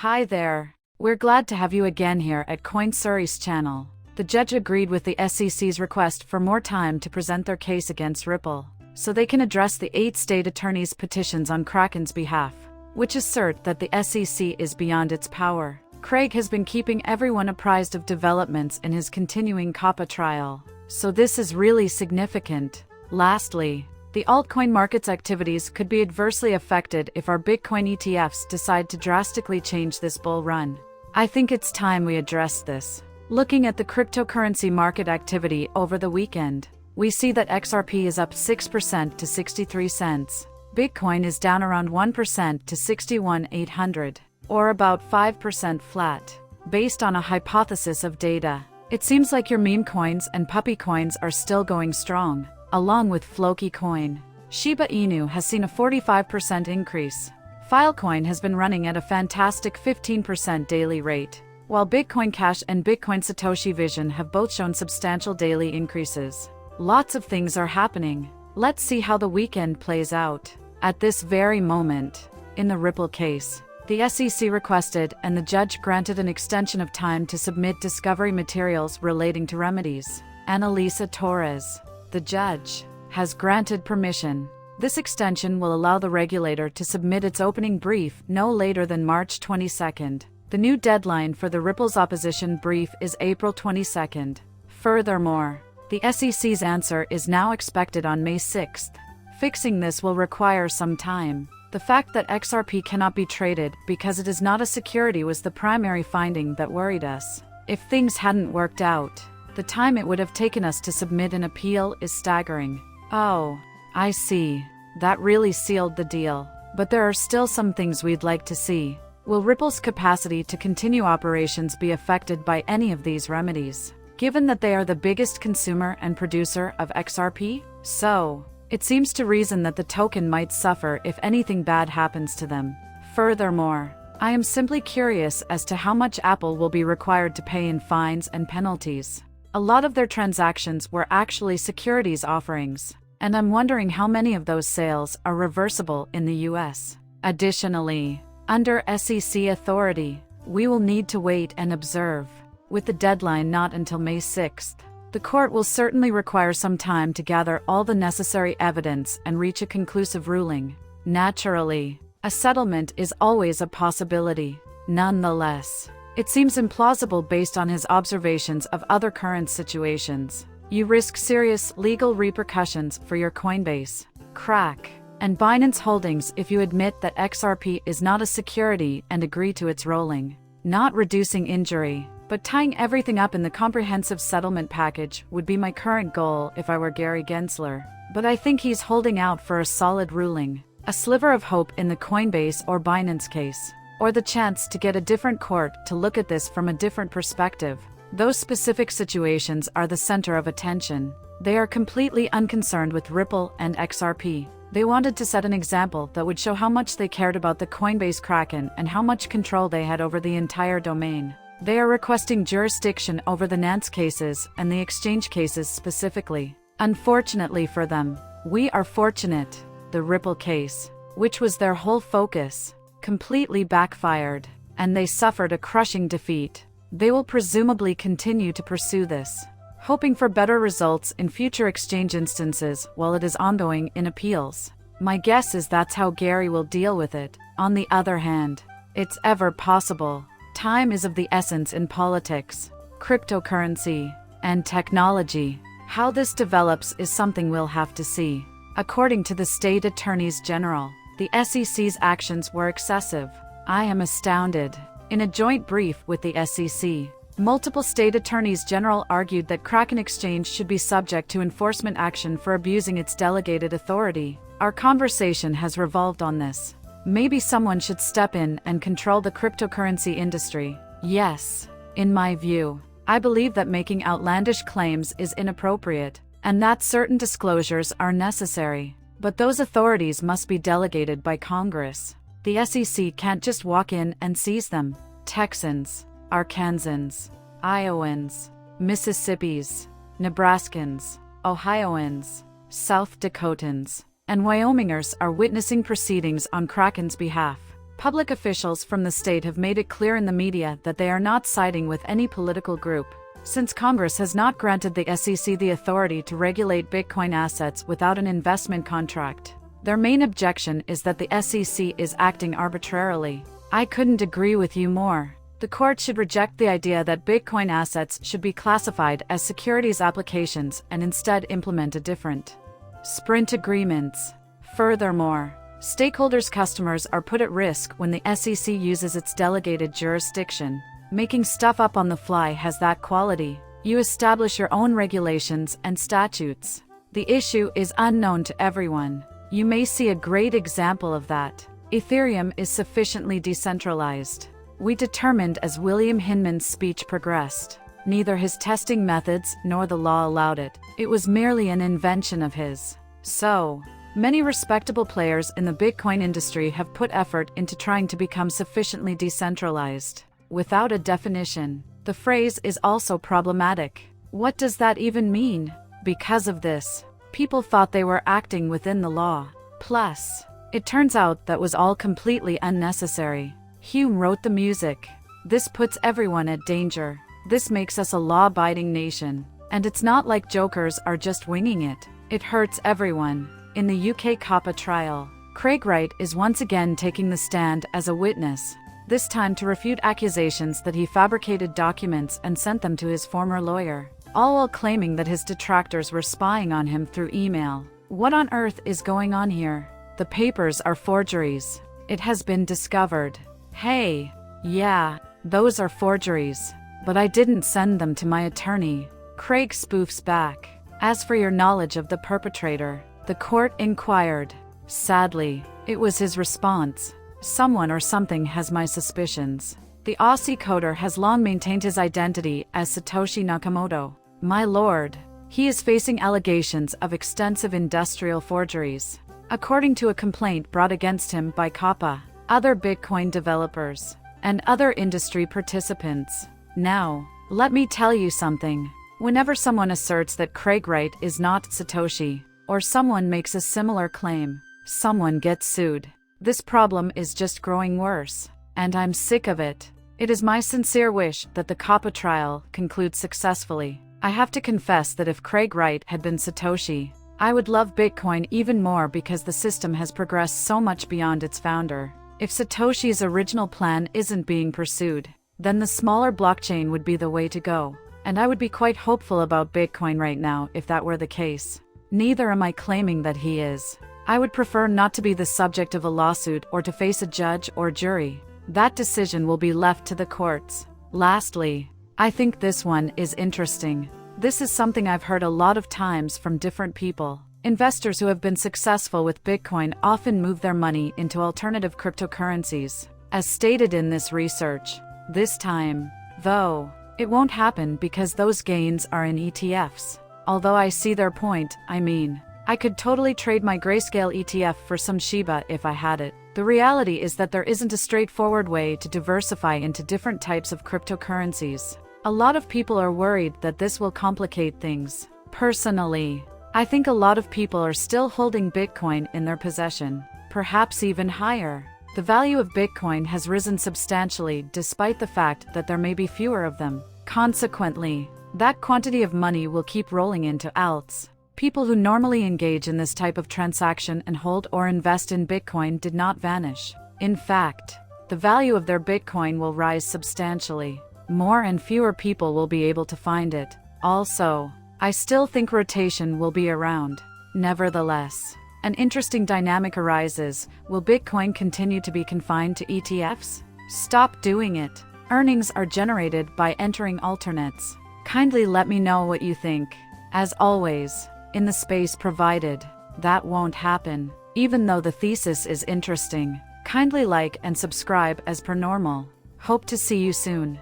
Hi there. We're glad to have you again here at CoinSuri's channel. The judge agreed with the SEC's request for more time to present their case against Ripple, so they can address the 8 state attorneys' petitions on Kraken's behalf, which assert that the SEC is beyond its power. Craig has been keeping everyone apprised of developments in his continuing COPPA trial, so this is really significant. Lastly, the altcoin market's activities could be adversely affected if our Bitcoin ETFs decide to drastically change this bull run. I think it's time we address this. Looking at the cryptocurrency market activity over the weekend, we see that XRP is up 6% to 63 cents. Bitcoin is down around 1% to 61,800, or about 5% flat. Based on a hypothesis of data, it seems like your meme coins and puppy coins are still going strong, along with Floki coin. Shiba Inu has seen a 45% increase. Filecoin has been running at a fantastic 15% daily rate, while Bitcoin Cash and Bitcoin Satoshi Vision have both shown substantial daily increases. Lots of things are happening. Let's see how the weekend plays out. At this very moment, in the Ripple case, the SEC requested and the judge granted an extension of time to submit discovery materials relating to remedies. Annalisa Torres, the judge, has granted permission. This extension will allow the regulator to submit its opening brief no later than March 22nd. The new deadline for the Ripple's opposition brief is April 22nd. Furthermore, the SEC's answer is now expected on May 6th. Fixing this will require some time. The fact that XRP cannot be traded because it is not a security was the primary finding that worried us. If things hadn't worked out, the time it would have taken us to submit an appeal is staggering. Oh, I see. That really sealed the deal. But there are still some things we'd like to see. Will Ripple's capacity to continue operations be affected by any of these remedies, given that they are the biggest consumer and producer of XRP? So, it seems to reason that the token might suffer if anything bad happens to them. Furthermore, I am simply curious as to how much Apple will be required to pay in fines and penalties. A lot of their transactions were actually securities offerings, and I'm wondering how many of those sales are reversible in the US. Additionally, under SEC authority, we will need to wait and observe. With the deadline not until May 6th, the court will certainly require some time to gather all the necessary evidence and reach a conclusive ruling. Naturally, a settlement is always a possibility. Nonetheless, it seems implausible based on his observations of other current situations. You risk serious legal repercussions for your Coinbase, Crack, and Binance holdings if you admit that XRP is not a security and agree to its rolling. Not reducing injury, but tying everything up in the comprehensive settlement package would be my current goal if I were Gary Gensler. But I think he's holding out for a solid ruling, a sliver of hope in the Coinbase or Binance case, or the chance to get a different court to look at this from a different perspective. Those specific situations are the center of attention. They are completely unconcerned with Ripple and XRP. They wanted to set an example that would show how much they cared about the Coinbase Kraken and how much control they had over the entire domain. They are requesting jurisdiction over the Nance cases and the exchange cases specifically. Unfortunately for them, we are fortunate. The Ripple case, which was their whole focus, completely backfired, and they suffered a crushing defeat. They will presumably continue to pursue this, hoping for better results in future exchange instances while it is ongoing in appeals. My guess is that's how Gary will deal with it. On the other hand, it's ever possible. Time is of the essence in politics, cryptocurrency, and technology. How this develops is something we'll have to see. According to the state attorneys general, the SEC's actions were excessive. I am astounded. In a joint brief with the SEC, multiple state attorneys general argued that Kraken Exchange should be subject to enforcement action for abusing its delegated authority. Our conversation has revolved on this. Maybe someone should step in and control the cryptocurrency industry. Yes, in my view, I believe that making outlandish claims is inappropriate, and that certain disclosures are necessary. But those authorities must be delegated by Congress. The SEC can't just walk in and seize them. Texans, Arkansans, Iowans, Mississippis, Nebraskans, Ohioans, South Dakotans, and Wyomingers are witnessing proceedings on Kraken's behalf. Public officials from the state have made it clear in the media that they are not siding with any political group. Since Congress has not granted the SEC the authority to regulate Bitcoin assets without an investment contract, their main objection is that the SEC is acting arbitrarily. I couldn't agree with you more. The court should reject the idea that Bitcoin assets should be classified as securities applications and instead implement a different sprint agreements. Furthermore, stakeholders' customers are put at risk when the SEC uses its delegated jurisdiction. Making stuff up on the fly has that quality. You establish your own regulations and statutes. The issue is unknown to everyone. You may see a great example of that. Ethereum is sufficiently decentralized. We determined as William Hinman's speech progressed. Neither his testing methods nor the law allowed it. It was merely an invention of his. So, many respectable players in the Bitcoin industry have put effort into trying to become sufficiently decentralized. Without a definition, the phrase is also problematic. What does that even mean? Because of this, people thought they were acting within the law. Plus, it turns out that was all completely unnecessary. Hume wrote the music. This puts everyone at danger. This makes us a law-abiding nation. And it's not like jokers are just winging it. It hurts everyone. In the UK COPPA trial, Craig Wright is once again taking the stand as a witness, this time to refute accusations that he fabricated documents and sent them to his former lawyer, all while claiming that his detractors were spying on him through email. What on earth is going on here? The papers are forgeries. It has been discovered. Hey, yeah, those are forgeries. But I didn't send them to my attorney. Craig spoofs back. As for your knowledge of the perpetrator, the court inquired. Sadly, it was his response. Someone or something has my suspicions. The Aussie coder has long maintained his identity as Satoshi Nakamoto. My lord, he is facing allegations of extensive industrial forgeries, according to a complaint brought against him by COPPA, other Bitcoin developers, and other industry participants. Now, let me tell you something. Whenever someone asserts that Craig Wright is not Satoshi, or someone makes a similar claim, someone gets sued. This problem is just growing worse, and I'm sick of it. It is my sincere wish that the COPPA trial concludes successfully. I have to confess that if Craig Wright had been Satoshi, I would love Bitcoin even more because the system has progressed so much beyond its founder. If Satoshi's original plan isn't being pursued, then the smaller blockchain would be the way to go. And I would be quite hopeful about Bitcoin right now if that were the case. Neither am I claiming that he is. I would prefer not to be the subject of a lawsuit or to face a judge or jury. That decision will be left to the courts. Lastly, I think this one is interesting. This is something I've heard a lot of times from different people. Investors who have been successful with Bitcoin often move their money into alternative cryptocurrencies, as stated in this research. This time, though, it won't happen because those gains are in ETFs. Although I see their point, I could totally trade my Grayscale ETF for some Shiba if I had it. The reality is that there isn't a straightforward way to diversify into different types of cryptocurrencies. A lot of people are worried that this will complicate things. Personally, I think a lot of people are still holding Bitcoin in their possession, perhaps even higher. The value of Bitcoin has risen substantially despite the fact that there may be fewer of them. Consequently, that quantity of money will keep rolling into alts. People who normally engage in this type of transaction and hold or invest in Bitcoin did not vanish. In fact, the value of their Bitcoin will rise substantially. More and fewer people will be able to find it. Also, I still think rotation will be around. Nevertheless, an interesting dynamic arises. Will Bitcoin continue to be confined to ETFs? Stop doing it. Earnings are generated by entering alternates. Kindly let me know what you think. As always, in the space provided, that won't happen. Even though the thesis is interesting, kindly like and subscribe as per normal. Hope to see you soon.